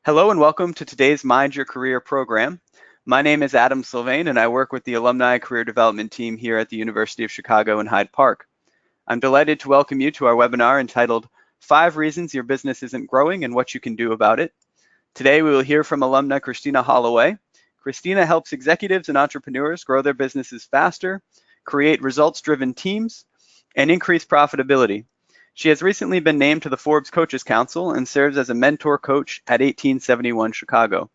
Hello and welcome to today's Mind Your Career program. My name is Adam Sylvain and I work with the Alumni Career Development Team here at the University of Chicago in Hyde Park. I'm delighted to welcome you to our webinar entitled 5 Reasons Your Business Isn't Growing and What You Can Do About It. Today we will hear from alumna Christina Holloway. Christina helps executives and entrepreneurs grow their businesses faster, create results-driven teams, and increase profitability. She has recently been named to the Forbes Coaches Council and serves as a mentor coach at 1871 Chicago.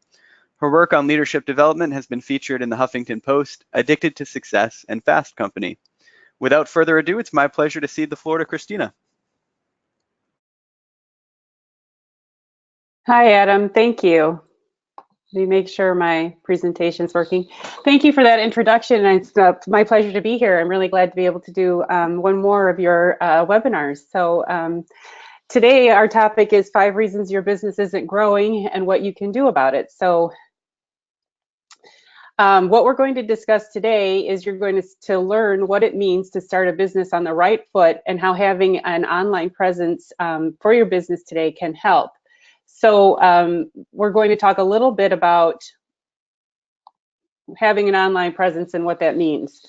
Her work on leadership development has been featured in the Huffington Post, Addicted to Success, and Fast Company. Without further ado, it's my pleasure to cede the floor to Christina. Hi, Adam. Thank you. Let me make sure my presentation is working. Thank you for that introduction. It's my pleasure to be here. I'm really glad to be able to do one more of your webinars. So today our topic is 5 reasons your business isn't growing and what you can do about it. So what we're going to discuss today is you're going to learn what it means to start a business on the right foot and how having an online presence for your business today can help. So we're going to talk a little bit about having an online presence and what that means.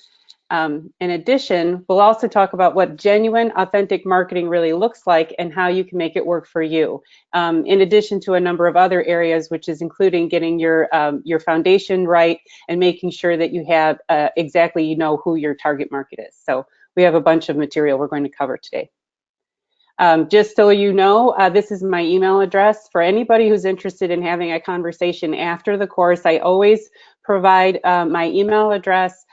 In addition, we'll also talk about what genuine, authentic marketing really looks like and how you can make it work for you. In addition to a number of other areas, which is including getting your foundation right and making sure that you have exactly you know who your target market is. So we have a bunch of material we're going to cover today. Just so you know, this is my email address. For anybody who's interested in having a conversation after the course, I always provide my email address.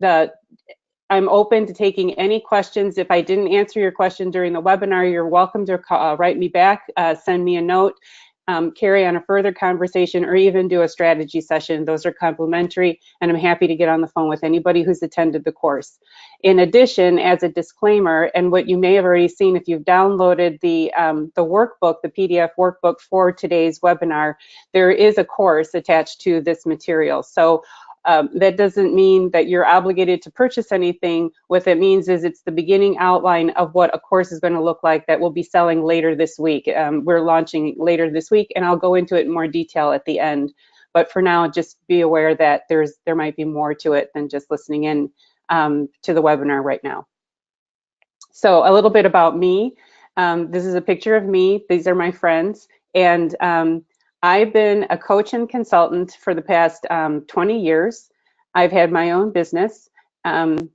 I'm open to taking any questions. If I didn't answer your question during the webinar, you're welcome to write me back, send me a note, carry on a further conversation, or even do a strategy session. Those are complimentary, and I'm happy to get on the phone with anybody who's attended the course. In addition, as a disclaimer, and what you may have already seen if you've downloaded the workbook, the PDF workbook for today's webinar, there is a course attached to this material. So that doesn't mean that you're obligated to purchase anything. What that means is it's the beginning outline of what a course is going to look like that we'll be selling later this week. We're launching later this week, and I'll go into it in more detail at the end. But for now, just be aware that there might be more to it than just listening in to the webinar right now. So a little bit about me. This is a picture of me. These are my friends. And I've been a coach and consultant for the past 20 years. I've had my own business, and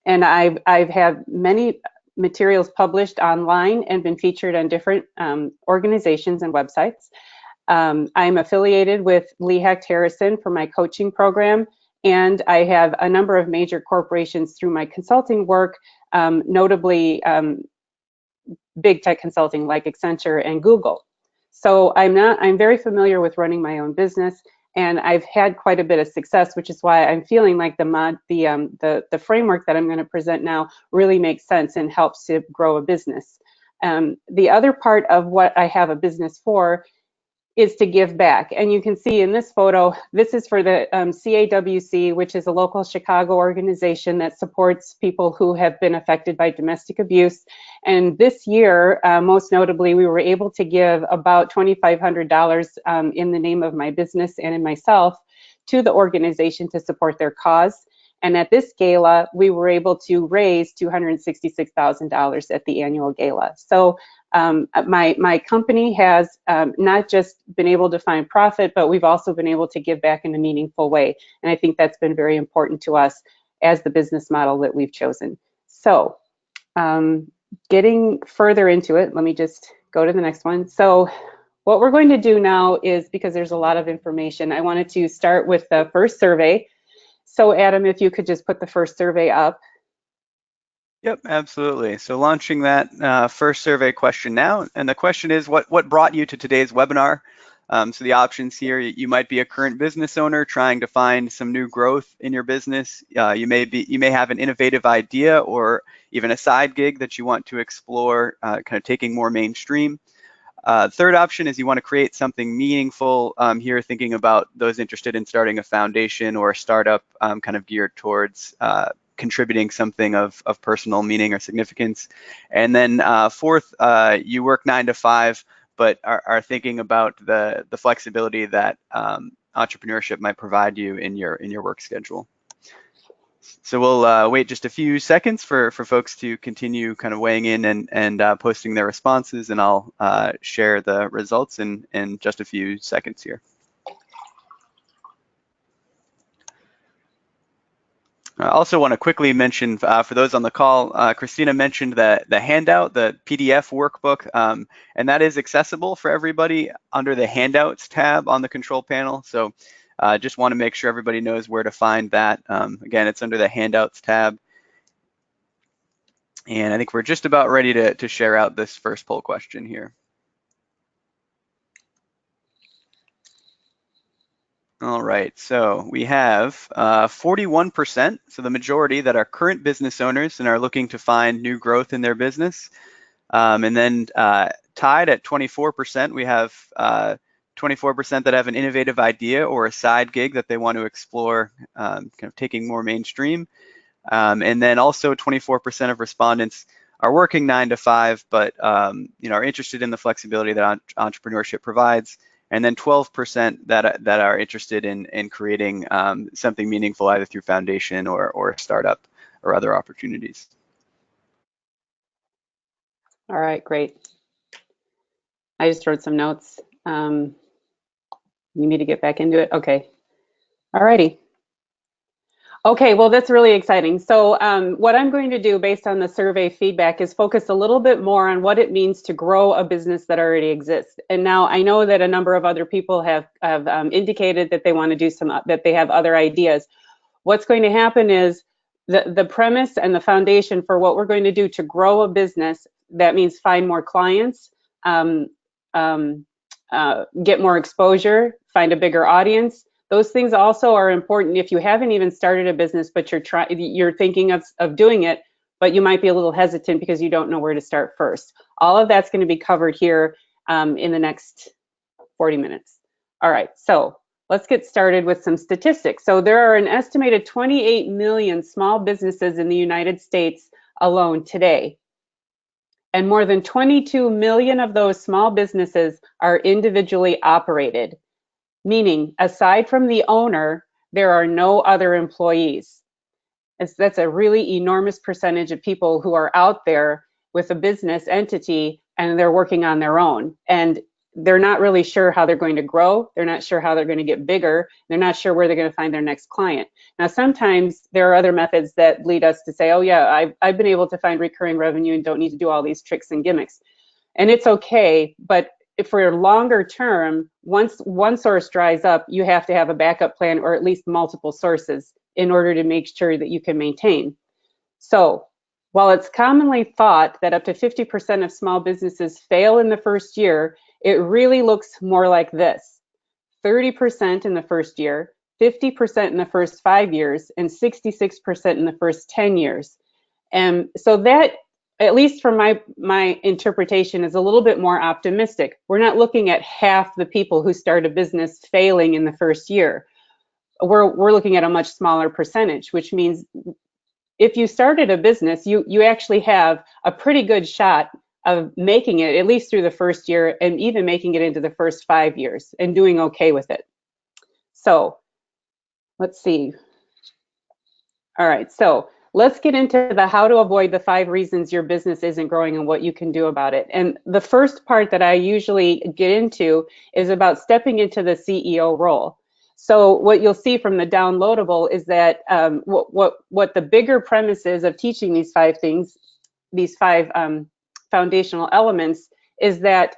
I've had many materials published online and been featured on different organizations and websites. I'm affiliated with Lee Hecht Harrison for my coaching program, and I have a number of major corporations through my consulting work, notably big tech consulting like Accenture and Google. So I'm very familiar with running my own business, and I've had quite a bit of success, which is why I'm feeling like the framework that I'm going to present now really makes sense and helps to grow a business. The other part of what I have a business for is to give back. And you can see in this photo, this is for the CAWC, which is a local Chicago organization that supports people who have been affected by domestic abuse. And this year, most notably, we were able to give about $2,500 in the name of my business and in myself to the organization to support their cause. And at this gala, we were able to raise $266,000 at the annual gala. So my company has not just been able to find profit, but we've also been able to give back in a meaningful way. And I think that's been very important to us as the business model that we've chosen. So getting further into it, let me just go to the next one. So what we're going to do now is, because there's a lot of information, I wanted to start with the first survey. So Adam, if you could just put the first survey up. Yep, absolutely. So launching that first survey question now, and the question is, what brought you to today's webinar? So the options here, you might be a current business owner trying to find some new growth in your business. You may have an innovative idea or even a side gig that you want to explore, kind of taking more mainstream. Third option is you want to create something meaningful. Here, thinking about those interested in starting a foundation or a startup, kind of geared towards contributing something of personal meaning or significance. And then fourth, you work 9 to 5, but are thinking about the flexibility that entrepreneurship might provide you in your work schedule. So we'll wait just a few seconds for folks to continue kind of weighing in and posting their responses, and I'll share the results in just a few seconds here. I also want to quickly mention for those on the call, Christina mentioned the handout, the PDF workbook, and that is accessible for everybody under the handouts tab on the control panel. So just want to make sure everybody knows where to find that. Again, it's under the handouts tab. And I think we're just about ready to share out this first poll question here. All right, so we have 41%, so the majority that are current business owners and are looking to find new growth in their business. And then tied at 24%, we have 24% that have an innovative idea or a side gig that they want to explore, kind of taking more mainstream. And then also 24% of respondents are working 9 to 5, but are interested in the flexibility that entrepreneurship provides. And then 12% that are interested in creating something meaningful either through foundation or a startup or other opportunities. All right, great. I just wrote some notes. You need me to get back into it? Okay. All righty. Okay, well, that's really exciting. So what I'm going to do based on the survey feedback is focus a little bit more on what it means to grow a business that already exists. And now I know that a number of other people have indicated that they want to do that they have other ideas. What's going to happen is the premise and the foundation for what we're going to do to grow a business, that means find more clients, get more exposure, find a bigger audience. Those things also are important if you haven't even started a business, but you're thinking of doing it, but you might be a little hesitant because you don't know where to start first. All of that's going to be covered here in the next 40 minutes. All right, so let's get started with some statistics. So there are an estimated 28 million small businesses in the United States alone today. And more than 22 million of those small businesses are individually operated, meaning aside from the owner, there are no other employees. That's a really enormous percentage of people who are out there with a business entity and they're working on their own. And they're not really sure how they're going to grow. They're not sure how they're going to get bigger. They're not sure where they're going to find their next client. Now, sometimes there are other methods that lead us to say, oh yeah, I've been able to find recurring revenue and don't need to do all these tricks and gimmicks. And it's okay, but if for longer term, once one source dries up, you have to have a backup plan or at least multiple sources in order to make sure that you can maintain. So while it's commonly thought that up to 50% of small businesses fail in the first year, it really looks more like this: 30% in the first year, 50% in the first 5 years, and 66% in the first 10 years. And so that, at least from my interpretation, is a little bit more optimistic. We're not looking at half the people who start a business failing in the first year. We're looking at a much smaller percentage, which means if you started a business, you actually have a pretty good shot of making it at least through the first year and even making it into the first 5 years and doing okay with it. So let's see. All right, so let's get into the how to avoid the 5 reasons your business isn't growing and what you can do about it. And the first part that I usually get into is about stepping into the CEO role. So what you'll see from the downloadable is that what the bigger premise is of teaching these 5 things, these 5 foundational elements, is that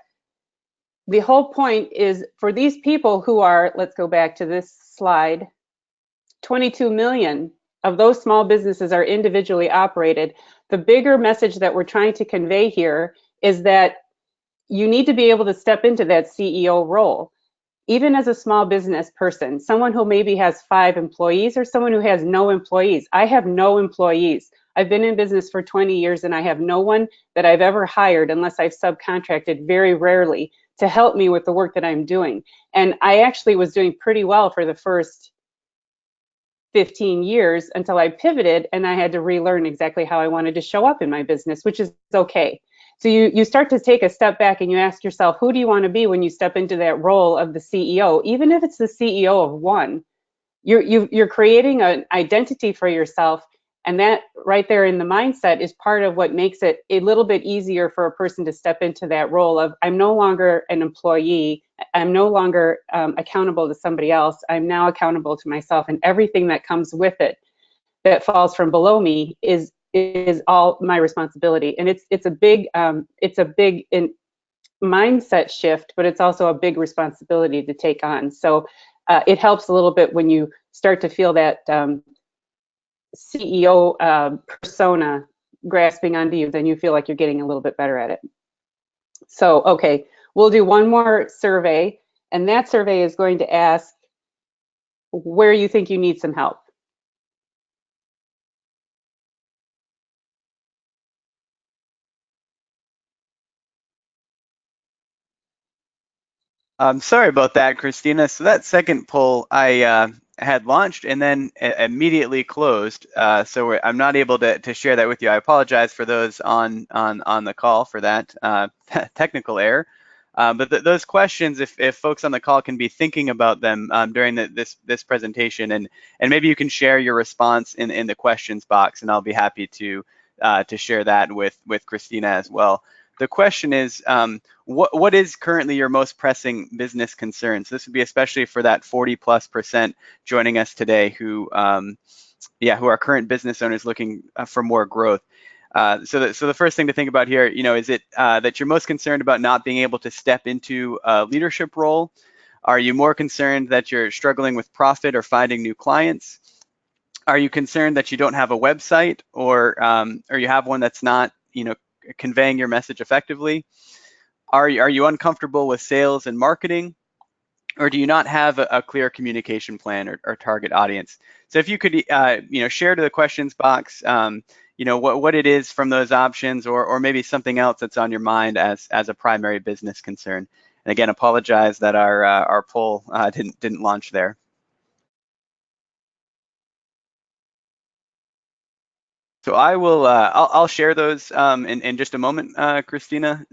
the whole point is for these people who are, let's go back to this slide, 22 million of those small businesses are individually operated. The bigger message that we're trying to convey here is that you need to be able to step into that CEO role. Even as a small business person, someone who maybe has 5 employees or someone who has no employees. I have no employees. I've been in business for 20 years and I have no one that I've ever hired unless I've subcontracted very rarely to help me with the work that I'm doing. And I actually was doing pretty well for the first 15 years until I pivoted and I had to relearn exactly how I wanted to show up in my business, which is okay. So you start to take a step back and you ask yourself, who do you want to be when you step into that role of the CEO? Even if it's the CEO of one, you're creating an identity for yourself, and that right there in the mindset is part of what makes it a little bit easier for a person to step into that role of, I'm no longer an employee, I'm no longer accountable to somebody else, I'm now accountable to myself, and everything that comes with it that falls from below me is all my responsibility. And it's a big mindset shift, but it's also a big responsibility to take on. So it helps a little bit when you start to feel that CEO persona grasping onto you, then you feel like you're getting a little bit better at it. So, okay, we'll do one more survey, and that survey is going to ask where you think you need some help. Sorry about that, Christina. So that second poll I had launched and then immediately closed. So I'm not able to share that with you. I apologize for those on the call for that technical error. But those questions, if folks on the call can be thinking about them during this presentation, and maybe you can share your response in the questions box, and I'll be happy to share that with Christina as well. The question is, what is currently your most pressing business concerns? This would be especially for that 40+% joining us today who are current business owners looking for more growth. So the first thing to think about here, is it that you're most concerned about not being able to step into a leadership role? Are you more concerned that you're struggling with profit or finding new clients? Are you concerned that you don't have a website, or you have one that's not, conveying your message effectively? Are you uncomfortable with sales and marketing? Or do you not have a clear communication plan or target audience? So if you could, share to the questions box, what it is from those options, or maybe something else that's on your mind as a primary business concern. And again, apologize that our poll didn't launch there. So I will, I'll share those in just a moment, Christina,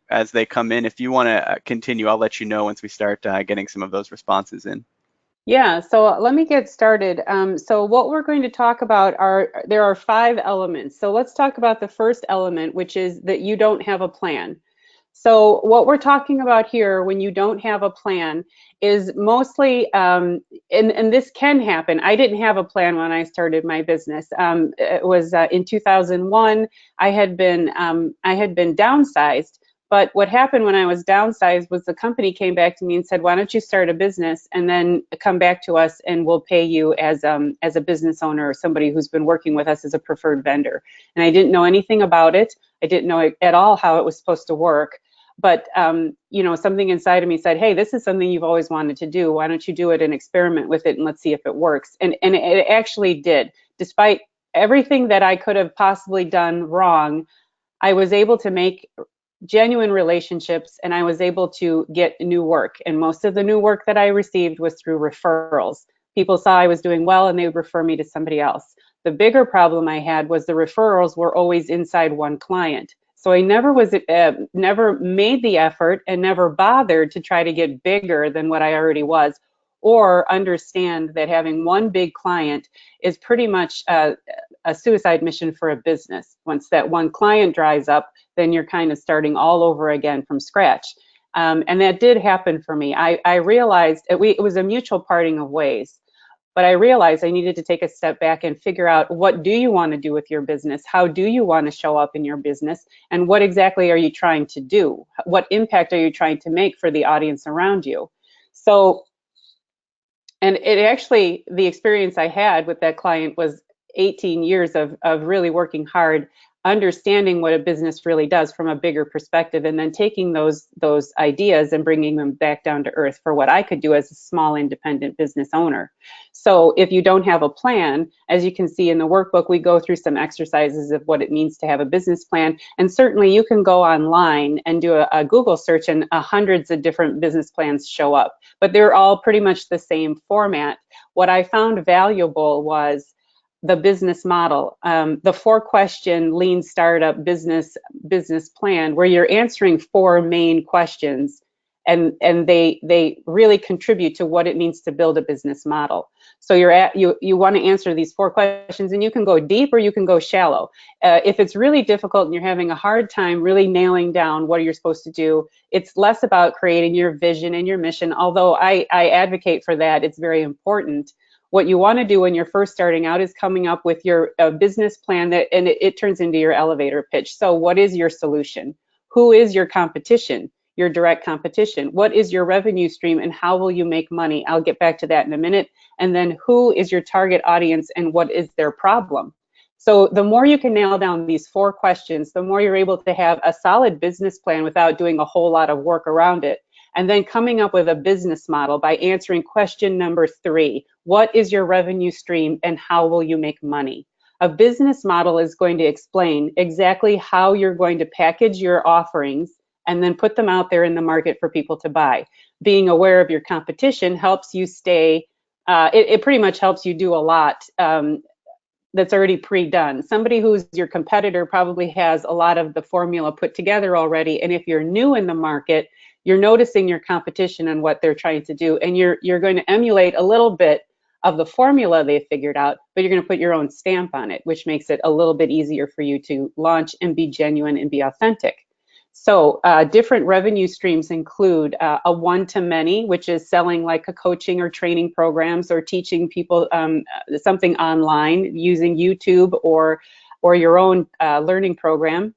as they come in. If you want to continue, I'll let you know once we start getting some of those responses in. Yeah, so let me get started. So what we're going to talk about there are 5 elements. So let's talk about the first element, which is that you don't have a plan. So what we're talking about here when you don't have a plan is mostly, and this can happen. I didn't have a plan when I started my business. It was in 2001. I had been downsized. But what happened when I was downsized was the company came back to me and said, why don't you start a business and then come back to us and we'll pay you as a business owner or somebody who's been working with us as a preferred vendor. And I didn't know anything about it. I didn't know at all how it was supposed to work. But something inside of me said, hey, this is something you've always wanted to do. Why don't you do it and experiment with it and let's see if it works. And it actually did. Despite everything that I could have possibly done wrong, I was able to make genuine relationships and I was able to get new work. And most of the new work that I received was through referrals. People saw I was doing well and they would refer me to somebody else. The bigger problem I had was the referrals were always inside one client. So I never made the effort and never bothered to try to get bigger than what I already was, or understand that having one big client is pretty much a suicide mission for a business. Once that one client dries up, then you're kind of starting all over again from scratch. And that did happen for me. I realized it was a mutual parting of ways. But I realized I needed to take a step back and figure out, what do you want to do with your business? How do you want to show up in your business? And what exactly are you trying to do? What impact are you trying to make for the audience around you? So, and it actually, the experience I had with that client was 18 years of really working hard, understanding what a business really does from a bigger perspective, and then taking those ideas and bringing them back down to earth for what I could do as a small independent business owner. So if you don't have a plan, as you can see in the workbook, we go through some exercises of what it means to have a business plan. And certainly you can go online and do a Google search and hundreds of different business plans show up, but they're all pretty much the same format. What I found valuable was the business model, the 4-question lean startup business plan, where you're answering 4 main questions, and they really contribute to what it means to build a business model. So you want to answer these 4 questions, and you can go deep or you can go shallow. If it's really difficult and you're having a hard time really nailing down what you're supposed to do, it's less about creating your vision and your mission, although I advocate for that. It's very important. What you want to do when you're first starting out is coming up with your business plan, and it turns into your elevator pitch. So what is your solution? Who is your competition? Your direct competition? What is your revenue stream, and how will you make money? I'll get back to that in a minute. And then who is your target audience, and what is their problem? So the more you can nail down these 4 questions, the more you're able to have a solid business plan without doing a whole lot of work around it. And then coming up with a business model by answering question number 3, what is your revenue stream and how will you make money? A business model is going to explain exactly how you're going to package your offerings and then put them out there in the market for people to buy. Being aware of your competition helps you stay, it pretty much helps you do a lot that's already pre-done. Somebody who's your competitor probably has a lot of the formula put together already, and if you're new in the market, you're noticing your competition and what they're trying to do, and you're going to emulate a little bit of the formula they figured out, but you're going to put your own stamp on it, which makes it a little bit easier for you to launch and be genuine and be authentic. So different revenue streams include a one-to-many, which is selling like a coaching or training programs, or teaching people something online using YouTube or your own learning program.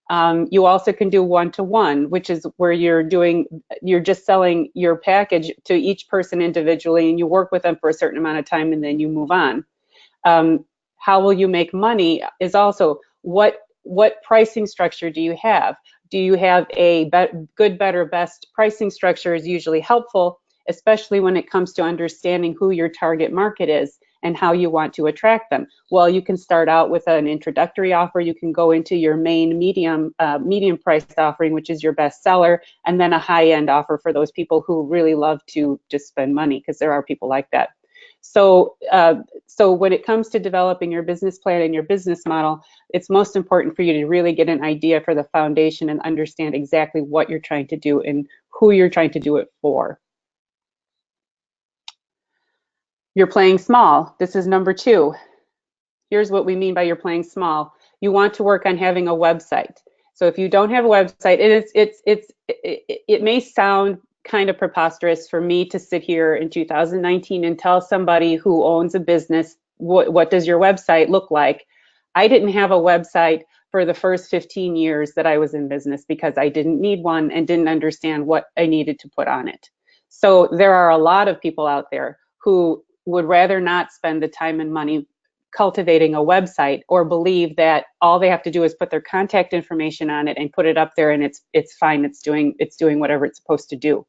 You also can do one-to-one, which is where you're just selling your package to each person individually, and you work with them for a certain amount of time and then you move on. How will you make money is also what pricing structure do you have? Do you have a good, better, best pricing structure is usually helpful, especially when it comes to understanding who your target market is and how you want to attract them. Well, you can start out with an introductory offer. You can go into your main medium priced offering, which is your best seller, and then a high-end offer for those people who really love to just spend money, because there are people like that. So when it comes to developing your business plan and your business model, it's most important for you to really get an idea for the foundation and understand exactly what you're trying to do and who you're trying to do it for. You're playing small. This is number 2. Here's what we mean by you're playing small. You want to work on having a website. So if you don't have a website, it may sound kind of preposterous for me to sit here in 2019 and tell somebody who owns a business, what does your website look like? I didn't have a website for the first 15 years that I was in business because I didn't need one and didn't understand what I needed to put on it. So there are a lot of people out there who would rather not spend the time and money cultivating a website, or believe that all they have to do is put their contact information on it and put it up there and it's fine, it's doing whatever it's supposed to do.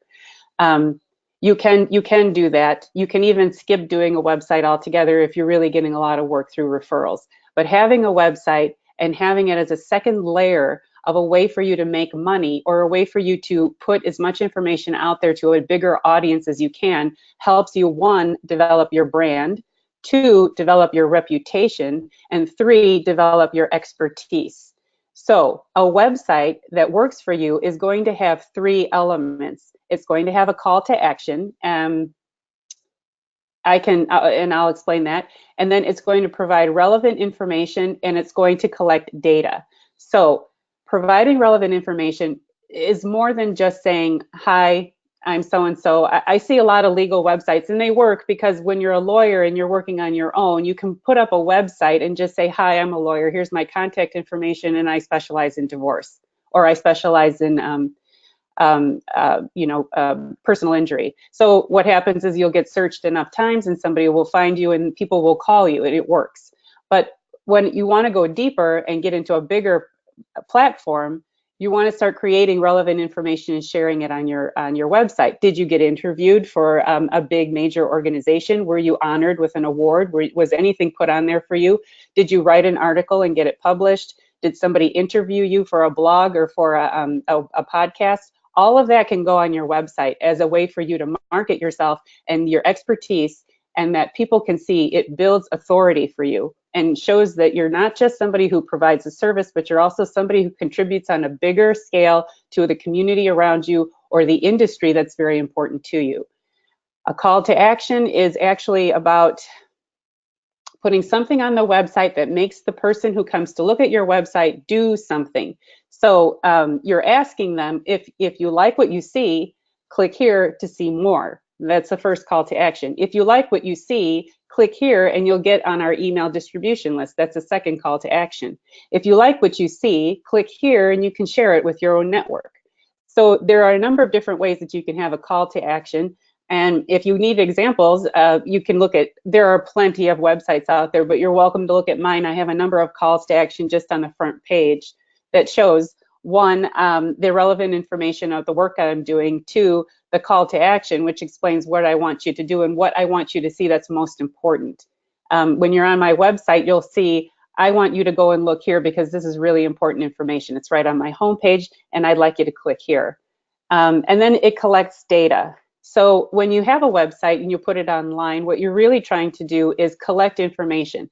You can do that. You can even skip doing a website altogether if you're really getting a lot of work through referrals. But having a website and having it as a second layer of a way for you to make money, or a way for you to put as much information out there to a bigger audience as you can, helps you, 1, develop your brand, 2, develop your reputation, and 3, develop your expertise. So a website that works for you is going to have 3 elements. It's going to have a call to action. I'll explain that. And then it's going to provide relevant information, and it's going to collect data. So providing relevant information is more than just saying, hi, I'm so-and-so. I see a lot of legal websites, and they work because when you're a lawyer and you're working on your own, you can put up a website and just say, hi, I'm a lawyer. Here's my contact information, and I specialize in divorce, or I specialize in personal injury. So what happens is you'll get searched enough times and somebody will find you and people will call you, and it works. But when you want to go deeper and get into a bigger platform, you want to start creating relevant information and sharing it on your website. Did you get interviewed for a big major organization? Were you honored with an award? Was anything put on there for you? Did you write an article and get it published? Did somebody interview you for a blog or for a podcast? All of that can go on your website as a way for you to market yourself and your expertise and that people can see, it builds authority for you and shows that you're not just somebody who provides a service, but you're also somebody who contributes on a bigger scale to the community around you or the industry that's very important to you. A call to action is actually about putting something on the website that makes the person who comes to look at your website do something. So you're asking them, if you like what you see, click here to see more. That's the first call to action. If you like what you see, click here and you'll get on our email distribution list. That's a second call to action. If you like what you see, click here and you can share it with your own network. So there are a number of different ways that you can have a call to action. And if you need examples, you can look at, there are plenty of websites out there, but you're welcome to look at mine. I have a number of calls to action just on the front page that shows, one, the relevant information of the work that I'm doing, two, the call to action, which explains what I want you to do and what I want you to see that's most important. When you're on my website, you'll see, I want you to go and look here because this is really important information. It's right on my homepage, and I'd like you to click here. And then it collects data. So when you have a website and you put it online, what you're really trying to do is collect information.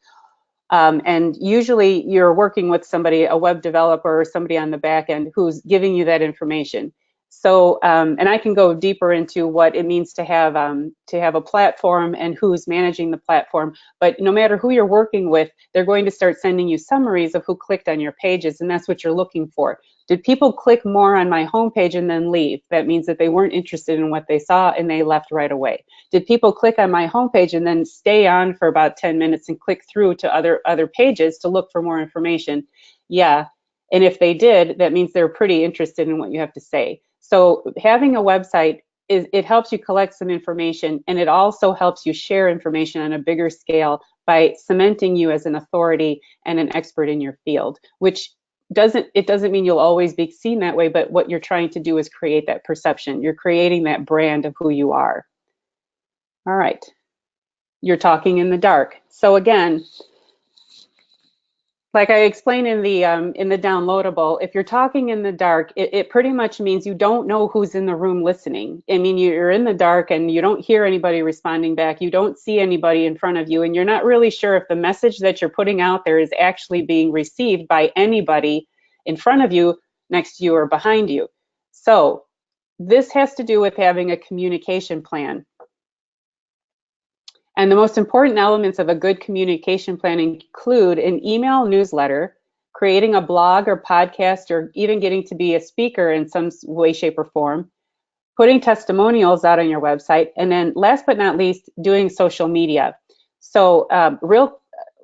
And usually you're working with somebody, a web developer or somebody on the back end who's giving you that information. So, and I can go deeper into what it means to have a platform and who's managing the platform. But no matter who you're working with, they're going to start sending you summaries of who clicked on your pages, and that's what you're looking for. Did people click more on my homepage and then leave? That means that they weren't interested in what they saw and they left right away. Did people click on my homepage and then stay on for about 10 minutes and click through to other pages to look for more information? Yeah. And if they did, that means they're pretty interested in what you have to say. So having a website, it helps you collect some information, and it also helps you share information on a bigger scale by cementing you as an authority and an expert in your field, which doesn't mean you'll always be seen that way, but what you're trying to do is create that perception. You're creating that brand of who you are. All right. You're talking in the dark. So again, like I explained in the downloadable, if you're talking in the dark, it pretty much means you don't know who's in the room listening. I mean, you're in the dark and you don't hear anybody responding back. You don't see anybody in front of you, and you're not really sure if the message that you're putting out there is actually being received by anybody in front of you, next to you, or behind you. So this has to do with having a communication plan. And the most important elements of a good communication plan include an email newsletter, creating a blog or podcast, or even getting to be a speaker in some way, shape, or form, putting testimonials out on your website, and then last but not least, doing social media. So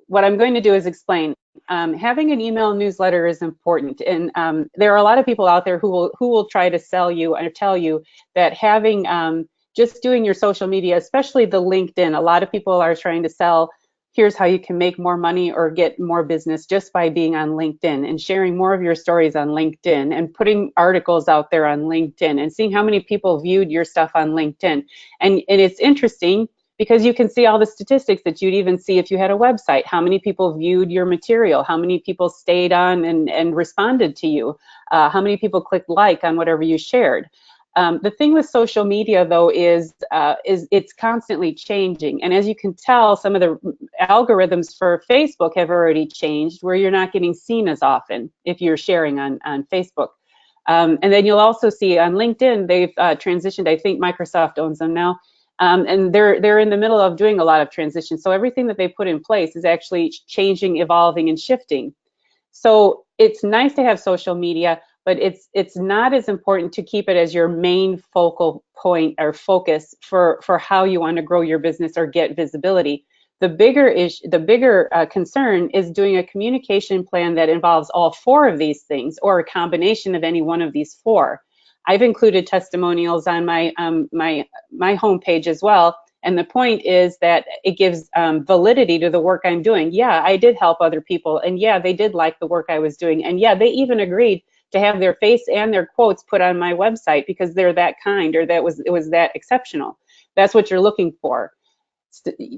what I'm going to do is explain. Having an email newsletter is important, and there are a lot of people out there who will try to sell you or tell you that having just doing your social media, especially the LinkedIn, a lot of people are trying to sell, here's how you can make more money or get more business just by being on LinkedIn and sharing more of your stories on LinkedIn and putting articles out there on LinkedIn and seeing how many people viewed your stuff on LinkedIn. And it's interesting because you can see all the statistics that you'd even see if you had a website. How many people viewed your material? How many people stayed on and responded to you? How many people clicked like on whatever you shared? The thing with social media, though, is it's constantly changing. And as you can tell, some of the algorithms for Facebook have already changed, where you're not getting seen as often if you're sharing on Facebook. And then you'll also see on LinkedIn, they've transitioned. I think Microsoft owns them now. And they're in the middle of doing a lot of transition. So everything that they put in place is actually changing, evolving, and shifting. So it's nice to have social media, but it's not as important to keep it as your main focal point or focus for how you want to grow your business or get visibility. The bigger concern is doing a communication plan that involves all four of these things, or a combination of any one of these four. I've included testimonials on my homepage as well. And the point is that it gives validity to the work I'm doing. Yeah, I did help other people, and yeah, they did like the work I was doing, and yeah, they even agreed to have their face and their quotes put on my website because they're that kind, or it was that exceptional. That's what you're looking for.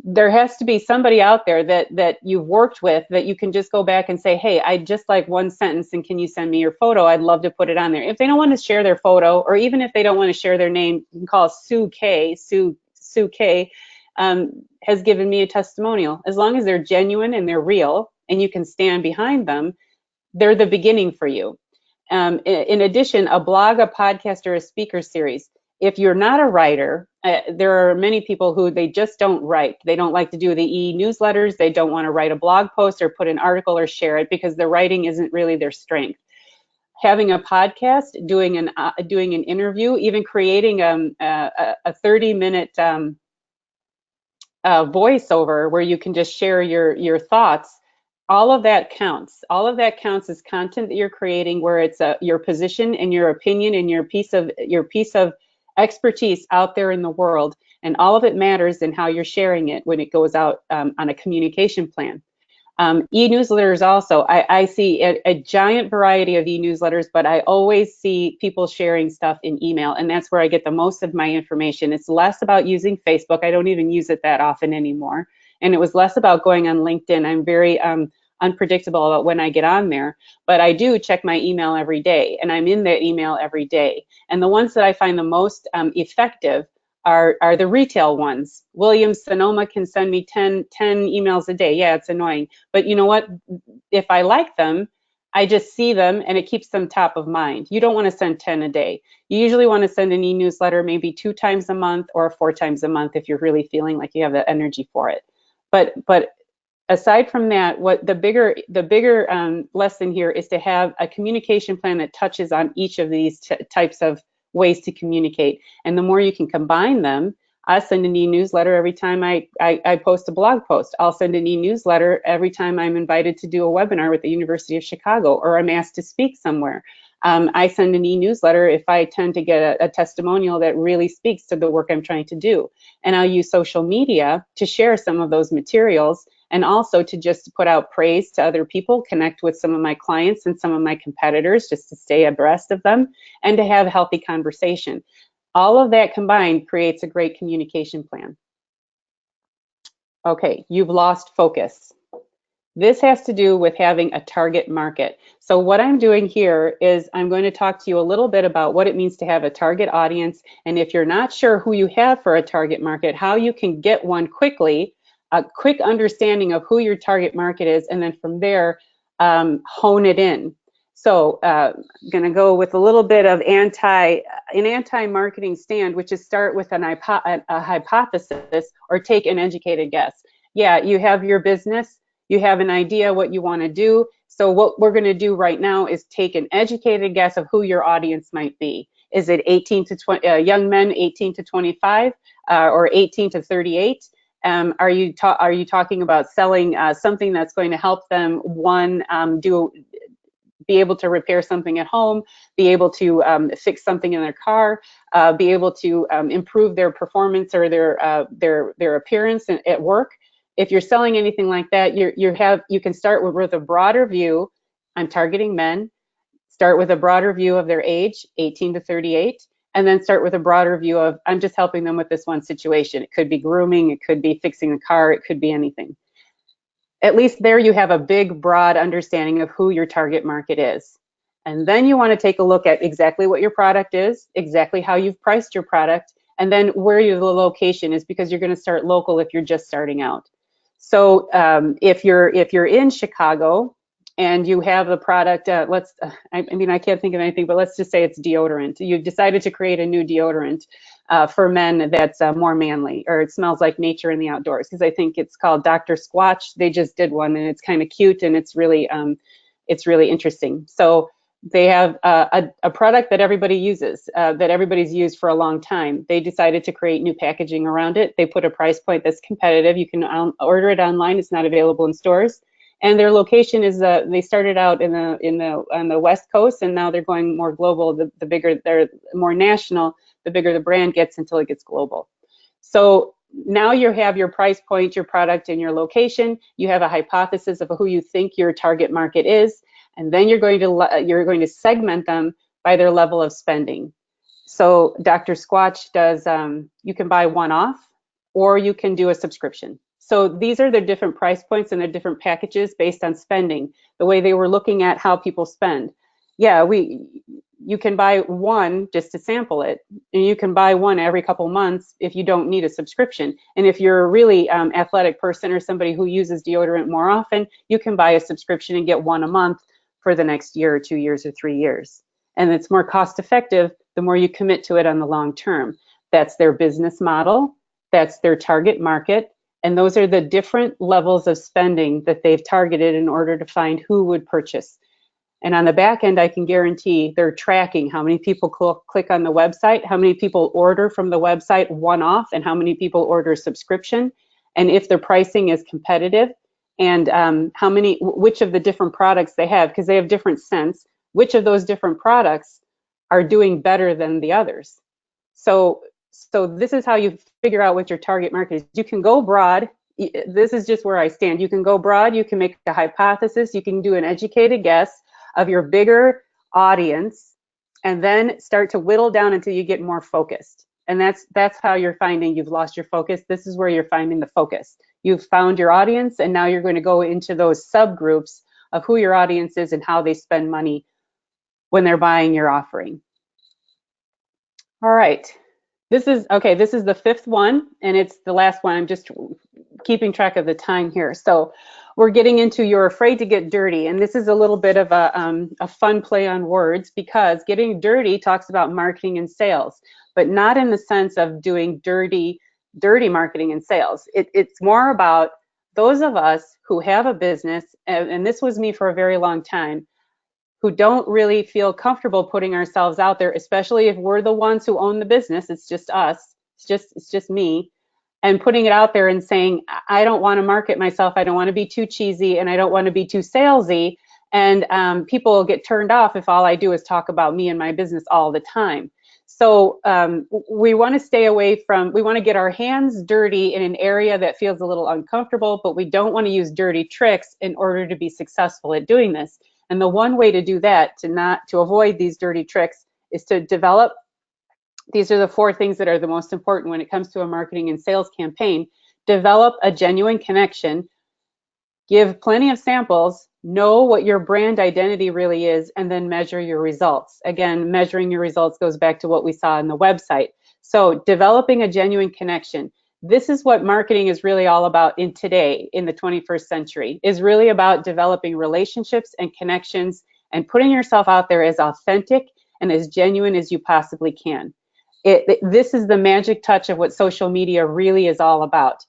There has to be somebody out there that you've worked with that you can just go back and say, hey, I just like one sentence, and can you send me your photo? I'd love to put it on there. If they don't want to share their photo, or even if they don't want to share their name, you can call Sue K. has given me a testimonial. As long as they're genuine and they're real and you can stand behind them, they're the beginning for you. In addition, a blog, a podcast, or a speaker series. If you're not a writer, there are many people who they just don't write. They don't like to do the e-newsletters. They don't want to write a blog post or put an article or share it because the writing isn't really their strength. Having a podcast, doing an interview, even creating a 30-minute voiceover where you can just share your thoughts. All of that counts. All of that counts as content that you're creating, where it's your position and your opinion and your piece of expertise out there in the world, and all of it matters in how you're sharing it when it goes out on a communication plan. E-newsletters also, I see a giant variety of e-newsletters, but I always see people sharing stuff in email, and that's where I get the most of my information. It's less about using Facebook. I don't even use it that often anymore. And it was less about going on LinkedIn. I'm very unpredictable about when I get on there, but I do check my email every day, and I'm in that email every day. And the ones that I find the most effective are the retail ones. Williams Sonoma can send me 10 emails a day. Yeah, it's annoying. But you know what? If I like them, I just see them and it keeps them top of mind. You don't want to send 10 a day. You usually want to send an e-newsletter maybe 2 times a month or 4 times a month if you're really feeling like you have the energy for it. But aside from that, what the bigger lesson here is to have a communication plan that touches on each of these types of ways to communicate. And the more you can combine them, I send an e-newsletter every time I post a blog post. I'll send an e-newsletter every time I'm invited to do a webinar with the University of Chicago, or I'm asked to speak somewhere. I send an e-newsletter if I tend to get a testimonial that really speaks to the work I'm trying to do. And I'll use social media to share some of those materials, and also to just put out praise to other people, connect with some of my clients and some of my competitors just to stay abreast of them, and to have a healthy conversation. All of that combined creates a great communication plan. Okay, you've lost focus. This has to do with having a target market. So what I'm doing here is I'm going to talk to you a little bit about what it means to have a target audience, and if you're not sure who you have for a target market, how you can get one quickly, a quick understanding of who your target market is, and then from there, hone it in. So I'm going to go with a little bit of an anti-marketing stand, which is start with a hypothesis or take an educated guess. Yeah, you have your business, you have an idea what you want to do. So what we're going to do right now is take an educated guess of who your audience might be. Is it 18 to 20, young men 18 to 25 or 18 to 38? Are you talking about selling something that's going to help them, one, be able to repair something at home, be able to fix something in their car, be able to improve their performance or their appearance at work? If you're selling anything like that, you can start with a broader view. I'm targeting men. Start with a broader view of their age, 18 to 38, and then start with a broader view of I'm just helping them with this one situation. It could be grooming, it could be fixing a car, it could be anything. At least there you have a big, broad understanding of who your target market is. And then you want to take a look at exactly what your product is, exactly how you've priced your product, and then where your location is, because you're going to start local if you're just starting out. So if you're in Chicago and you have a product, I can't think of anything, but let's just say it's deodorant. You've decided to create a new deodorant for men that's more manly, or it smells like nature in the outdoors, because I think it's called Dr. Squatch. They just did one, and it's kind of cute, and it's really interesting. So they have a product that everybody uses, that everybody's used for a long time. They decided to create new packaging around it. They put a price point that's competitive. You can order it online. It's not available in stores. And their location is they started out on the West Coast, and now they're going more global. The bigger they're more national, the bigger the brand gets until it gets global. So now you have your price point, your product, and your location. You have a hypothesis of who you think your target market is, and then you're going to segment them by their level of spending. So Dr. Squatch does, you can buy one-off, or you can do a subscription. So these are the different price points and the different packages based on spending, the way they were looking at how people spend. Yeah, you can buy one just to sample it, and you can buy one every couple months if you don't need a subscription. And if you're a really athletic person or somebody who uses deodorant more often, you can buy a subscription and get one a month for the next year or 2 years or 3 years. And it's more cost effective the more you commit to it on the long term. That's their business model, that's their target market, and those are the different levels of spending that they've targeted in order to find who would purchase. And on the back end, I can guarantee they're tracking how many people click on the website, how many people order from the website one-off, and how many people order subscription, and if their pricing is competitive, and which of the different products they have, because they have different scents, which of those different products are doing better than the others. So this is how you figure out what your target market is. You can go broad. This is just where I stand. You can go broad. You can make a hypothesis. You can do an educated guess of your bigger audience, and then start to whittle down until you get more focused. And that's how you're finding you've lost your focus. This is where you're finding the focus. You've found your audience, and now you're going to go into those subgroups of who your audience is and how they spend money when they're buying your offering. All right. This is the fifth one, and it's the last one. I'm just keeping track of the time here. So we're getting into you're afraid to get dirty. And this is a little bit of a fun play on words, because getting dirty talks about marketing and sales, but not in the sense of doing dirty marketing and sales. It's more about those of us who have a business, and this was me for a very long time, who don't really feel comfortable putting ourselves out there, especially if we're the ones who own the business. It's just us. It's just me. And putting it out there and saying, I don't want to market myself. I don't want to be too cheesy, and I don't want to be too salesy. And people get turned off if all I do is talk about me and my business all the time. So we want to stay away from, we want to get our hands dirty in an area that feels a little uncomfortable, but we don't want to use dirty tricks in order to be successful at doing this. And the one way to do that, to avoid these dirty tricks, is to develop. These are the 4 things that are the most important when it comes to a marketing and sales campaign. Develop a genuine connection, give plenty of samples, know what your brand identity really is, and then measure your results. Again, measuring your results goes back to what we saw on the website. So developing a genuine connection. This is what marketing is really all about in the 21st century, is really about developing relationships and connections and putting yourself out there as authentic and as genuine as you possibly can. This is the magic touch of what social media really is all about.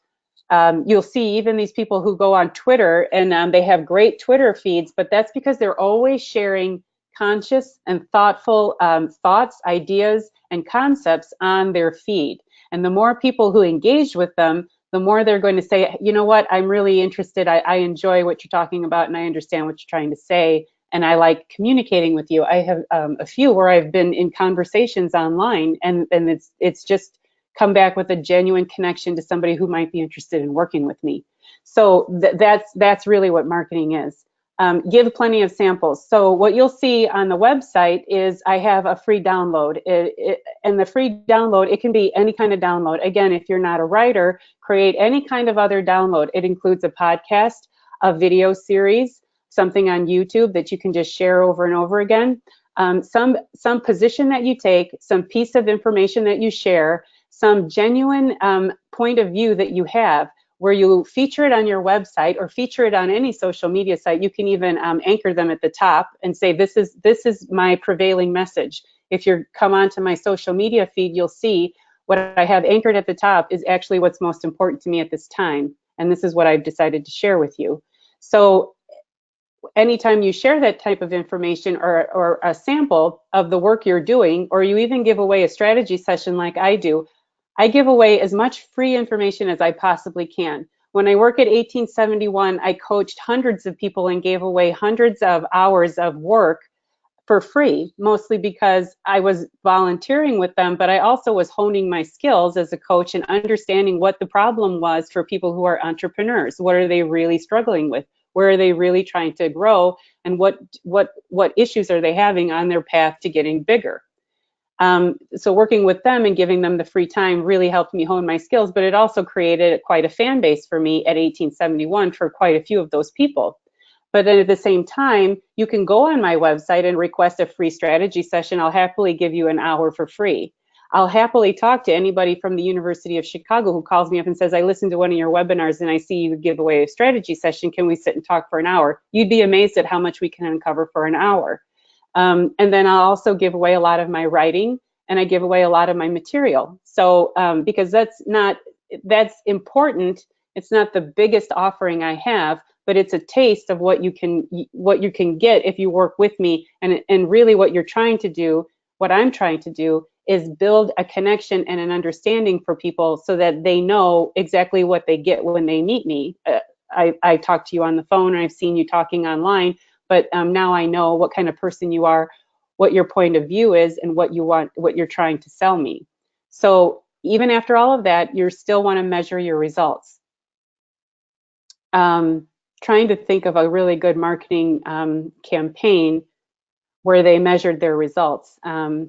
You'll see even these people who go on Twitter, and they have great Twitter feeds, but that's because they're always sharing conscious and thoughtful thoughts, ideas, and concepts on their feed. And the more people who engage with them, the more they're going to say, you know what, I'm really interested. I enjoy what you're talking about, and I understand what you're trying to say, and I like communicating with you. I have a few where I've been in conversations online, and it's just come back with a genuine connection to somebody who might be interested in working with me. So that's really what marketing is. Give plenty of samples. So what you'll see on the website is I have a free download. And the free download, it can be any kind of download. Again, if you're not a writer, create any kind of other download. It includes a podcast, a video series, something on YouTube that you can just share over and over again, some position that you take, some piece of information that you share, some genuine point of view that you have, where you feature it on your website or feature it on any social media site. You can even anchor them at the top and say, this is my prevailing message. If you come onto my social media feed, you'll see what I have anchored at the top is actually what's most important to me at this time. And this is what I've decided to share with you. So anytime you share that type of information or a sample of the work you're doing, or you even give away a strategy session like I do, I give away as much free information as I possibly can. When I work at 1871, I coached hundreds of people and gave away hundreds of hours of work for free, mostly because I was volunteering with them, but I also was honing my skills as a coach and understanding what the problem was for people who are entrepreneurs. What are they really struggling with? Where are they really trying to grow? And what issues are they having on their path to getting bigger? So working with them and giving them the free time really helped me hone my skills, but it also created quite a fan base for me at 1871 for quite a few of those people. But then at the same time, you can go on my website and request a free strategy session. I'll happily give you an hour for free. I'll happily talk to anybody from the University of Chicago who calls me up and says, I listened to one of your webinars and I see you give away a strategy session. Can we sit and talk for an hour? You'd be amazed at how much we can uncover for an hour. And then I'll also give away a lot of my writing, and I give away a lot of my material. So because that's important. It's not the biggest offering I have, but it's a taste of what you can get if you work with me. And really what you're trying to do, what I'm trying to do, is build a connection and an understanding for people so that they know exactly what they get when they meet me. I talk to you on the phone, and I've seen you talking online, but now I know what kind of person you are, what your point of view is, and what you want, what you're trying to sell me. So even after all of that, you still want to measure your results. Trying to think of a really good marketing campaign where they measured their results. I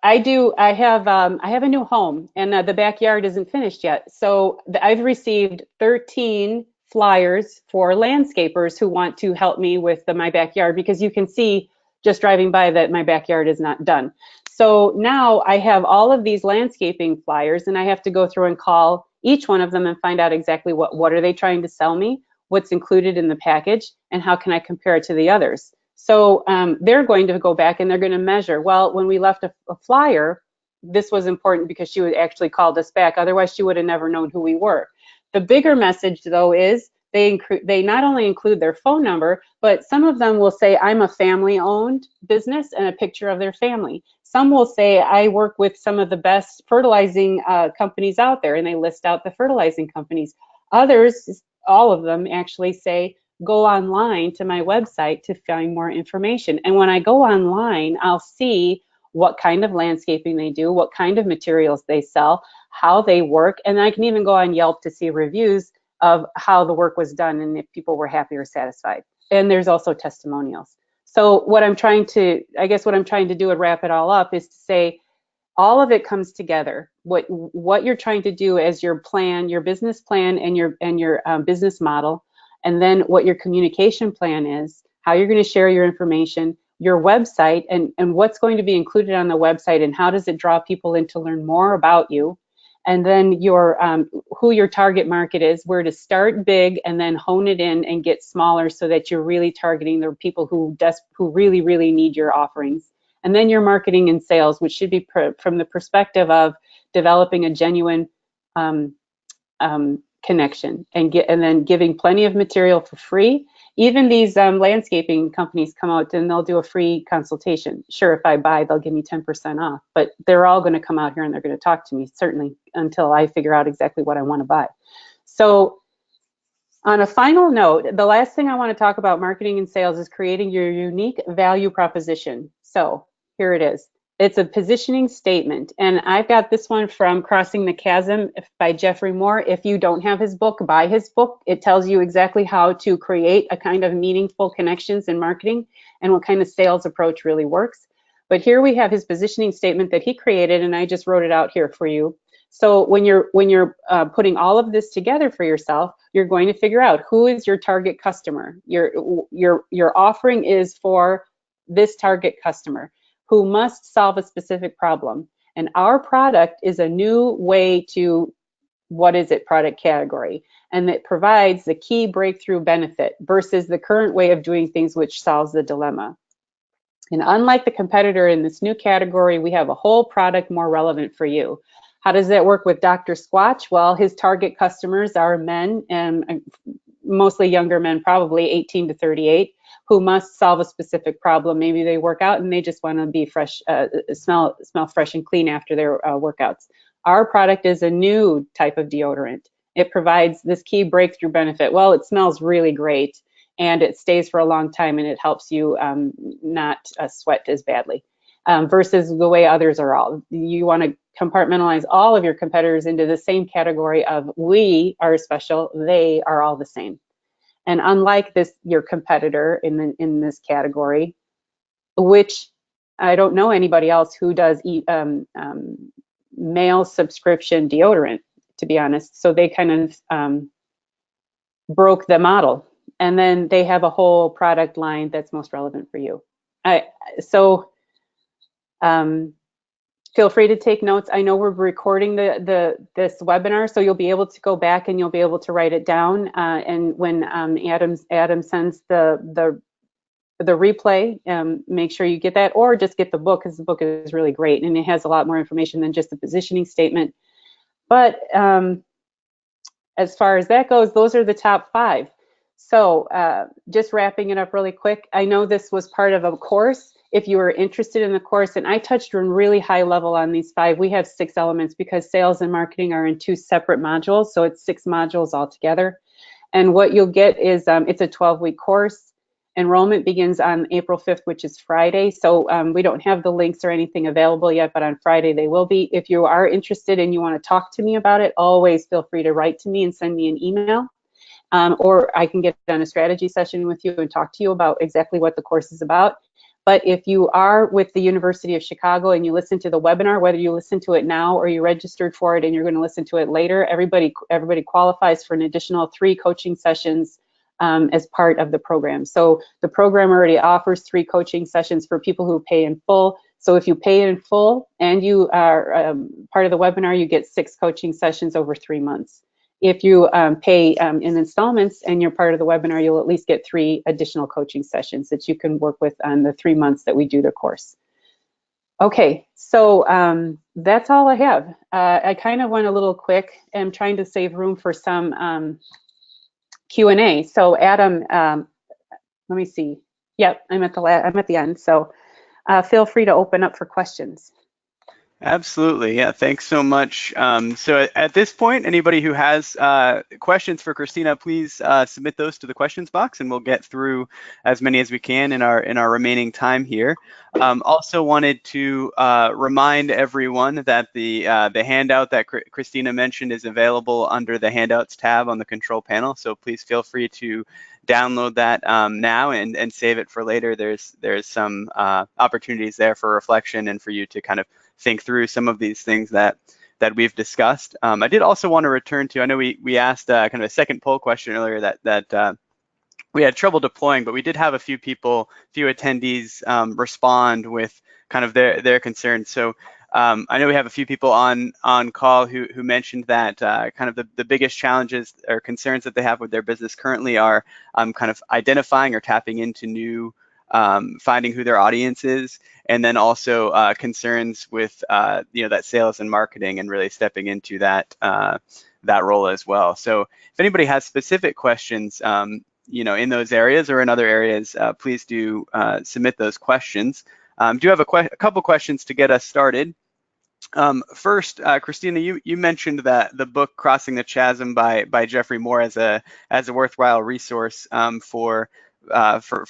have a new home, and the backyard isn't finished yet. So I've received 13 flyers for landscapers who want to help me with my backyard, because you can see just driving by that my backyard is not done. So now I have all of these landscaping flyers, and I have to go through and call each one of them and find out exactly what are they trying to sell me, what's included in the package, and how can I compare it to the others. So they're going to go back and they're going to measure, well, when we left a flyer, this was important because she would actually called us back. Otherwise, she would have never known who we were. The bigger message, though, is they not only include their phone number, but some of them will say, I'm a family-owned business, and a picture of their family. Some will say, I work with some of the best fertilizing companies out there, and they list out the fertilizing companies. Others, all of them actually say, go online to my website to find more information. And when I go online, I'll see what kind of landscaping they do, what kind of materials they sell, how they work, and I can even go on Yelp to see reviews of how the work was done and if people were happy or satisfied. And there's also testimonials. So what I'm trying to do and wrap it all up is to say, all of it comes together. What you're trying to do as your plan, your business plan, and your business model, and then what your communication plan is, how you're going to share your information, your website, and what's going to be included on the website, and how does it draw people in to learn more about you, and then your who your target market is, where to start big and then hone it in and get smaller so that you're really targeting the people who really, really need your offerings. And then your marketing and sales, which should be from the perspective of developing a genuine connection, and then giving plenty of material for free. Even these landscaping companies come out and they'll do a free consultation. Sure, if I buy, they'll give me 10% off, but they're all going to come out here and they're going to talk to me, certainly until I figure out exactly what I want to buy. So on a final note, the last thing I want to talk about marketing and sales is creating your unique value proposition. So here it is. It's a positioning statement, and I've got this one from Crossing the Chasm by Jeffrey Moore. If you don't have his book, buy his book. It tells you exactly how to create a kind of meaningful connections in marketing and what kind of sales approach really works. But here we have his positioning statement that he created, and I just wrote it out here for you. So when you're putting all of this together for yourself, you're going to figure out who is your target customer. Your offering is for this target customer who must solve a specific problem. And our product is a new way to, product category. And it provides the key breakthrough benefit versus the current way of doing things, which solves the dilemma. And unlike the competitor in this new category, we have a whole product more relevant for you. How does that work with Dr. Squatch? Well, his target customers are men, and mostly younger men, probably 18 to 38, who must solve a specific problem. Maybe they work out and they just want to be fresh, smell fresh and clean after their workouts. Our product is a new type of deodorant. It provides this key breakthrough benefit. Well, it smells really great, and it stays for a long time, and it helps you not sweat as badly. Versus the way others are all. You want to compartmentalize all of your competitors into the same category of we are special, they are all the same. And unlike your competitor in this category, which I don't know anybody else who does male subscription deodorant, to be honest. So they kind of broke the model. And then they have a whole product line that's most relevant for you. So feel free to take notes. I know we're recording this webinar, so you'll be able to go back and you'll be able to write it down. And when Adam sends the replay, make sure you get that, or just get the book, because the book is really great and it has a lot more information than just the positioning statement. But as far as that goes, those are the top 5. So just wrapping it up really quick, I know this was part of a course. If you are interested in the course, and I touched on really high level on these 5, we have 6 elements because sales and marketing are in 2 separate modules. So it's 6 modules altogether. And what you'll get is it's a 12-week course. Enrollment begins on April 5th, which is Friday. So we don't have the links or anything available yet, but on Friday they will be. If you are interested and you want to talk to me about it, always feel free to write to me and send me an email. Or I can get on a strategy session with you and talk to you about exactly what the course is about. But if you are with the University of Chicago and you listen to the webinar, whether you listen to it now or you registered for it and you're going to listen to it later, everybody qualifies for an additional 3 coaching sessions as part of the program. So the program already offers 3 coaching sessions for people who pay in full. So if you pay in full and you are part of the webinar, you get 6 coaching sessions over 3 months. If you pay in installments and you're part of the webinar, you'll at least get 3 additional coaching sessions that you can work with on the 3 months that we do the course. Okay, so that's all I have. I kind of went a little quick. I'm trying to save room for some Q&A. So Adam, let me see. Yep, I'm at the end. So feel free to open up for questions. Absolutely. Yeah, thanks so much. So at this point, anybody who has questions for Christina, please submit those to the questions box and we'll get through as many as we can in our remaining time here. Also wanted to remind everyone that the handout that Christina mentioned is available under the handouts tab on the control panel. So please feel free to download that now and save it for later. There's some opportunities there for reflection and for you to kind of think through some of these things that we've discussed. I did also want to return to, I know we asked kind of a second poll question earlier that we had trouble deploying, but we did have a few attendees respond with kind of their concerns. So I know we have a few people on call who mentioned that kind of the biggest challenges or concerns that they have with their business currently are kind of identifying or tapping into new, finding who their audience is, and then also concerns with that sales and marketing and really stepping into that role as well. So if anybody has specific questions, in those areas or in other areas, please do submit those questions. Do have a couple questions to get us started. First, Christina, you mentioned that the book "Crossing the Chasm" by Jeffrey Moore as a worthwhile resource for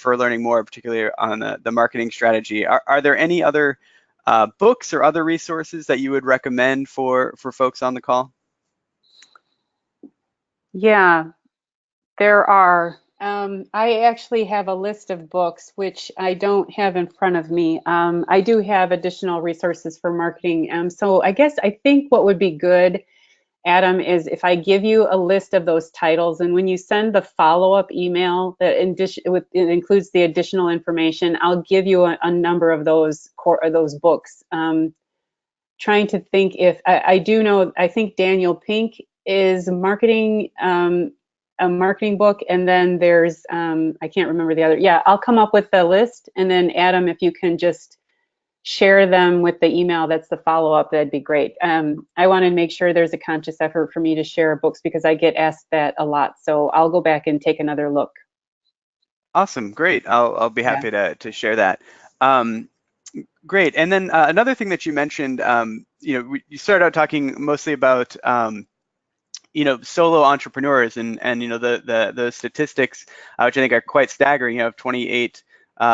learning more, particularly on the marketing strategy. Are there any other books or other resources that you would recommend for folks on the call? Yeah, there are. I actually have a list of books which I don't have in front of me. I do have additional resources for marketing. So I think what would be good, Adam, is if I give you a list of those titles, and when you send the follow-up email that it includes the additional information, I'll give you a number of those books. Trying to think if I do know, I think Daniel Pink is marketing. A marketing book, and then there's I can't remember the other. Yeah, I'll come up with the list, and then Adam, if you can just share them with the email that's the follow-up, that'd be great. I want to make sure there's a conscious effort for me to share books because I get asked that a lot, so I'll go back and take another look. Awesome, great. I'll be happy to share that. Great, and then another thing that you mentioned, you started out talking mostly about solo entrepreneurs and the statistics, which I think are quite staggering. You have 28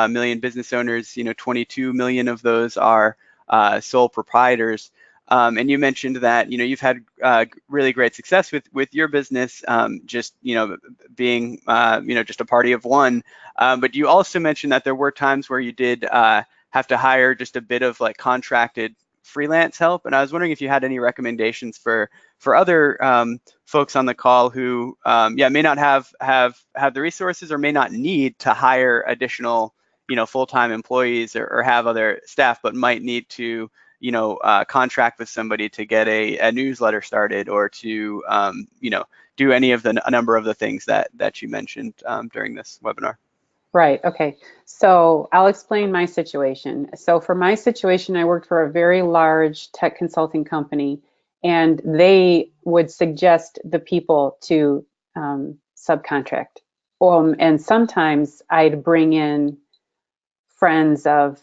million business owners. 22 million of those are sole proprietors. And you mentioned that you've had really great success with your business, just being just a party of one. But you also mentioned that there were times where you did have to hire just a bit of like contracted freelance help, and I was wondering if you had any recommendations for other folks on the call who yeah, may not have the resources or may not need to hire additional, full-time employees or have other staff, but might need to, contract with somebody to get a newsletter started or to, do any of a number of the things that you mentioned during this webinar. Right. Okay. So I'll explain my situation. So for my situation, I worked for a very large tech consulting company, and they would suggest the people to subcontract. And sometimes I'd bring in friends of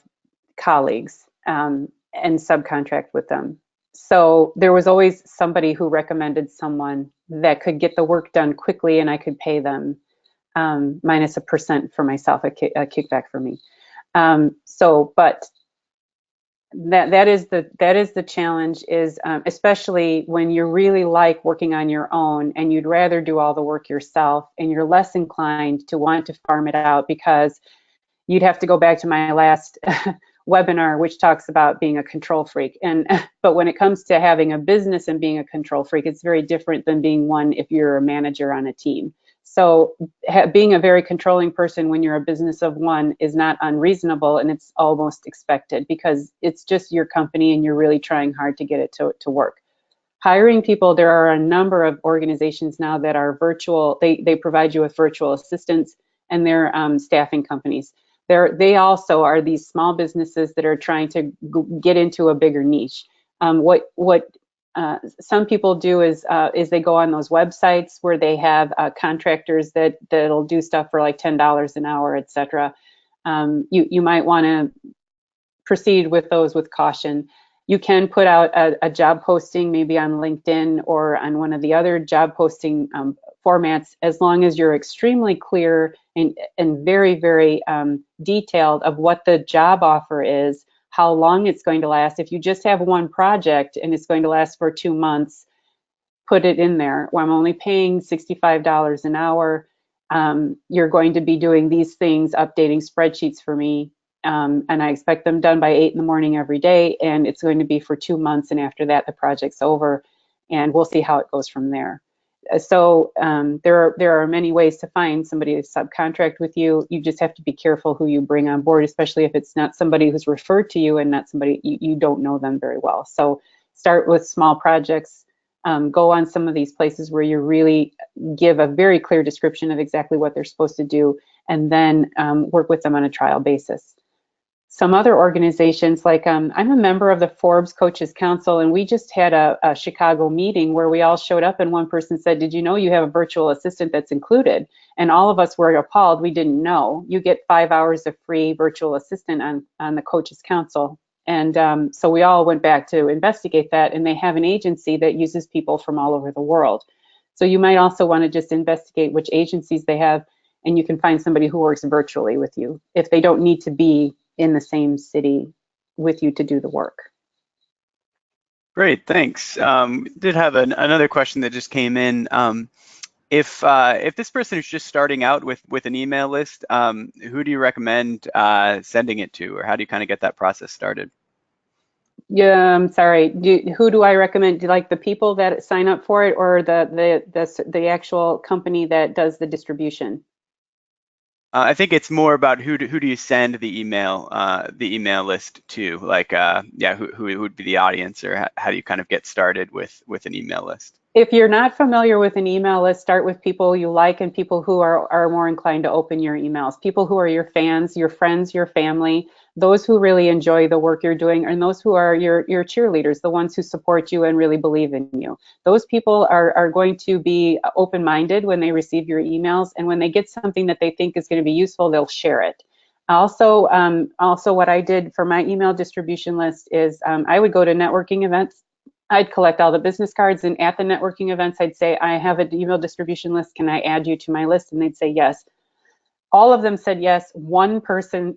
colleagues and subcontract with them. So there was always somebody who recommended someone that could get the work done quickly, and I could pay them minus a percent for myself, a kickback for me. But that is the challenge, is especially when you really like working on your own and you'd rather do all the work yourself, and you're less inclined to want to farm it out, because you'd have to go back to my last webinar, which talks about being a control freak. But when it comes to having a business and being a control freak, it's very different than being one if you're a manager on a team. So being a very controlling person when you're a business of one is not unreasonable, and it's almost expected, because it's just your company and you're really trying hard to get it to work. Hiring people, there are a number of organizations now that are virtual. They provide you with virtual assistants, and they're staffing companies. They also are these small businesses that are trying to get into a bigger niche. What some people do is they go on those websites where they have contractors that'll do stuff for like $10 an hour, etc. You might want to proceed with those with caution. You can put out a job posting, maybe on LinkedIn or on one of the other job posting formats, as long as you're extremely clear and very, very detailed of what the job offer is, how long it's going to last. If you just have one project and it's going to last for 2 months, put it in there. Well, I'm only paying $65 an hour. You're going to be doing these things, updating spreadsheets for me. And I expect them done by 8 in the morning every day, and it's going to be for 2 months, and after that the project's over, and we'll see how it goes from there. So there are many ways to find somebody to subcontract with you. You just have to be careful who you bring on board, especially if it's not somebody who's referred to you and not somebody you don't know them very well. So start with small projects. Go on some of these places where you really give a very clear description of exactly what they're supposed to do, and then work with them on a trial basis. Some other organizations, like I'm a member of the Forbes Coaches Council, and we just had a Chicago meeting where we all showed up, and one person said, "Did you know you have a virtual assistant that's included?" And all of us were appalled. We didn't know. You get 5 hours of free virtual assistant on the Coaches Council. And so we all went back to investigate that, and they have an agency that uses people from all over the world. So you might also want to just investigate which agencies they have, and you can find somebody who works virtually with you if they don't need to be in the same city with you to do the work. Great, thanks. Did have another question that just came in. If this person is just starting out with an email list, who do you recommend sending it to, or how do you kind of get that process started? Yeah, I'm sorry. Who do I recommend? Do you like the people that sign up for it, or the actual company that does the distribution? I think it's more about who do you send the email list to? Like, yeah, who would be the audience, or how do you kind of get started with an email list? If you're not familiar with an email list, start with people you like and people who are more inclined to open your emails. People who are your fans, your friends, your family, those who really enjoy the work you're doing, and those who are your cheerleaders, the ones who support you and really believe in you. Those people are going to be open-minded when they receive your emails, and when they get something that they think is going to be useful, they'll share it. Also, what I did for my email distribution list is I would go to networking events. I'd collect all the business cards, and at the networking events, I'd say, "I have an email distribution list. Can I add you to my list?" And they'd say yes. All of them said yes. One person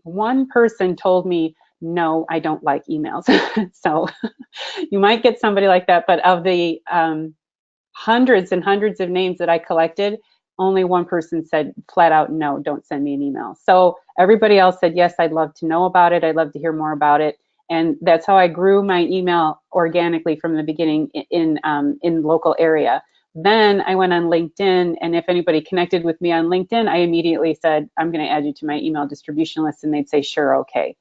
told me, "No, I don't like emails." So you might get somebody like that, but of the hundreds and hundreds of names that I collected, only one person said flat out, "No, don't send me an email." So everybody else said, "Yes, I'd love to know about it. I'd love to hear more about it." And that's how I grew my email organically from the beginning in local area. Then I went on LinkedIn, and if anybody connected with me on LinkedIn, I immediately said, I'm going to add you to my email distribution list, and they'd say, sure, okay.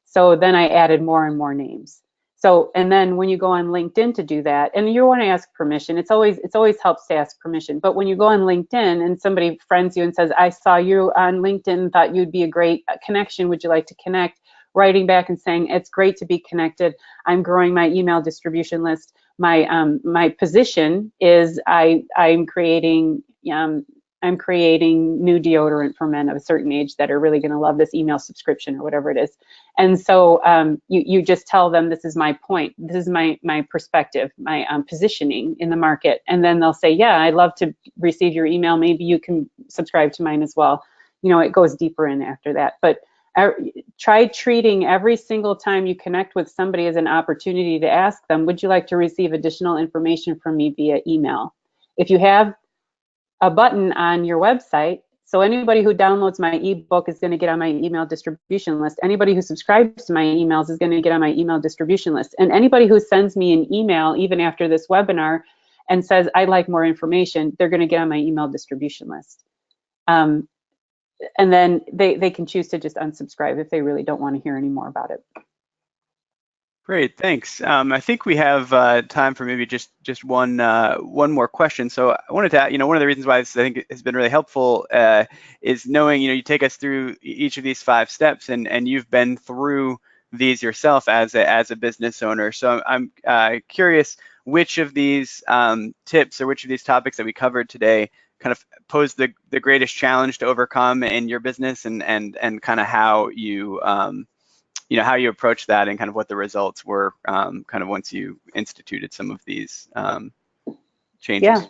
So then I added more and more names. So, and then when you go on LinkedIn to do that, and you want to ask permission, it's always helps to ask permission. But when you go on LinkedIn and somebody friends you and says, I saw you on LinkedIn, thought you'd be a great connection, would you like to connect? Writing back and saying, it's great to be connected. I'm growing my email distribution list. My position is I'm creating new deodorant for men of a certain age that are really going to love this email subscription or whatever it is. And so you just tell them, this is my point, this is my perspective, my positioning in the market, and then they'll say, yeah, I'd love to receive your email. Maybe you can subscribe to mine as well. You know, it goes deeper in after that. But try treating every single time you connect with somebody as an opportunity to ask them, would you like to receive additional information from me via email? If you have a button on your website, so anybody who downloads my ebook is going to get on my email distribution list. Anybody who subscribes to my emails is going to get on my email distribution list. And anybody who sends me an email, even after this webinar, and says, I'd like more information, they're going to get on my email distribution list. And then they can choose to just unsubscribe if they really don't want to hear any more about it. Great, thanks. I think we have time for maybe just one more question. So I wanted to, one of the reasons why this I think has been really helpful is knowing, you take us through each of these 5 steps, and you've been through these yourself as a business owner. So I'm curious which of these tips or which of these topics that we covered today kind of pose the greatest challenge to overcome in your business, and kind of how you how you approach that, and kind of what the results were kind of once you instituted some of these changes. Yeah.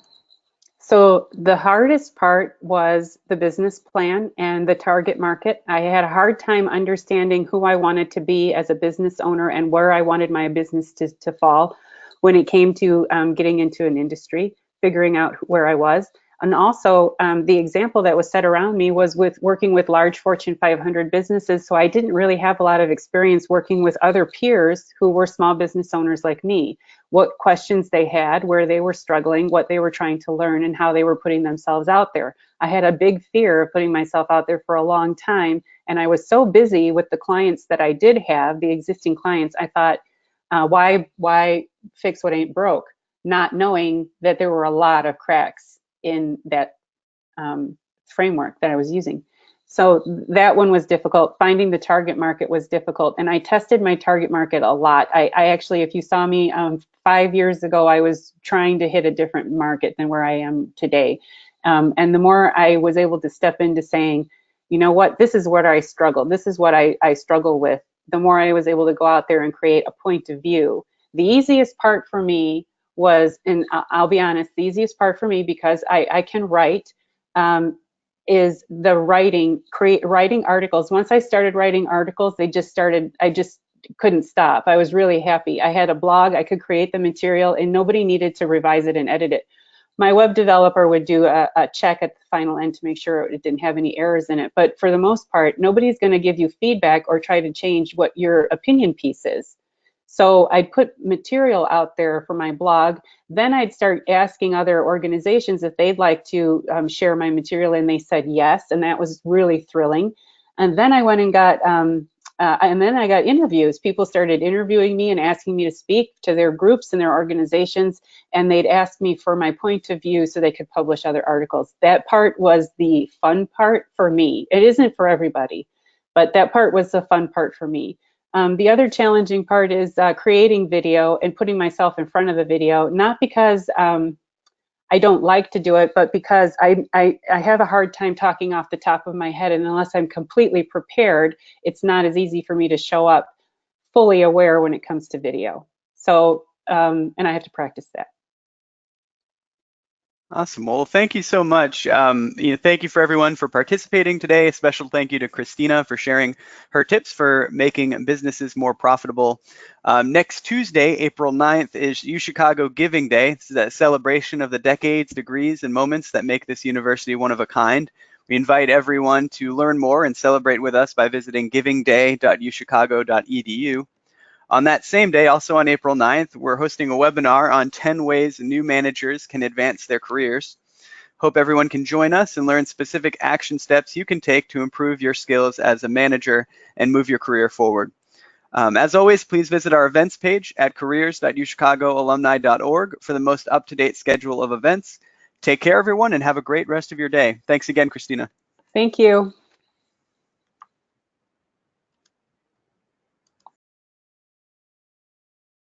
So the hardest part was the business plan and the target market. I had a hard time understanding who I wanted to be as a business owner and where I wanted my business to fall when it came to getting into an industry, figuring out where I was. And also the example that was set around me was with working with large Fortune 500 businesses. So I didn't really have a lot of experience working with other peers who were small business owners like me. What questions they had, where they were struggling, what they were trying to learn, and how they were putting themselves out there. I had a big fear of putting myself out there for a long time. And I was so busy with the clients that I did have, the existing clients, I thought, why fix what ain't broke? Not knowing that there were a lot of cracks in that framework that I was using. So that one was difficult. Finding the target market was difficult. And I tested my target market a lot. I actually, if you saw me 5 years ago, I was trying to hit a different market than where I am today. And the more I was able to step into saying, you know what, this is what I struggle. This is what I struggle with. The more I was able to go out there and create a point of view. The easiest part for me was, and I'll be honest, the easiest part for me, because I can write, is the writing articles. Once I started writing articles, I just couldn't stop. I was really happy. I had a blog, I could create the material, and nobody needed to revise it and edit it. My web developer would do a check at the final end to make sure it didn't have any errors in it. But for the most part, nobody's going to give you feedback or try to change what your opinion piece is. So I'd put material out there for my blog. Then I'd start asking other organizations if they'd like to share my material, and they said yes, and that was really thrilling. And then I went and got, I got interviews. People started interviewing me and asking me to speak to their groups and their organizations, and they'd ask me for my point of view so they could publish other articles. That part was the fun part for me. It isn't for everybody, but that part was the fun part for me. The other challenging part is creating video and putting myself in front of the video, not because I don't like to do it, but because I have a hard time talking off the top of my head, and unless I'm completely prepared, it's not as easy for me to show up fully aware when it comes to video. So, and I have to practice that. Awesome. Well, thank you so much. Thank you for everyone for participating today. A special thank you to Christina for sharing her tips for making businesses more profitable. Next Tuesday, April 9th, is UChicago Giving Day. This is a celebration of the decades, degrees, and moments that make this university one of a kind. We invite everyone to learn more and celebrate with us by visiting givingday.uchicago.edu. On that same day, also on April 9th, we're hosting a webinar on 10 ways new managers can advance their careers. Hope everyone can join us and learn specific action steps you can take to improve your skills as a manager and move your career forward. As always, please visit our events page at careers.uchicagoalumni.org for the most up-to-date schedule of events. Take care, everyone, and have a great rest of your day. Thanks again, Christina. Thank you.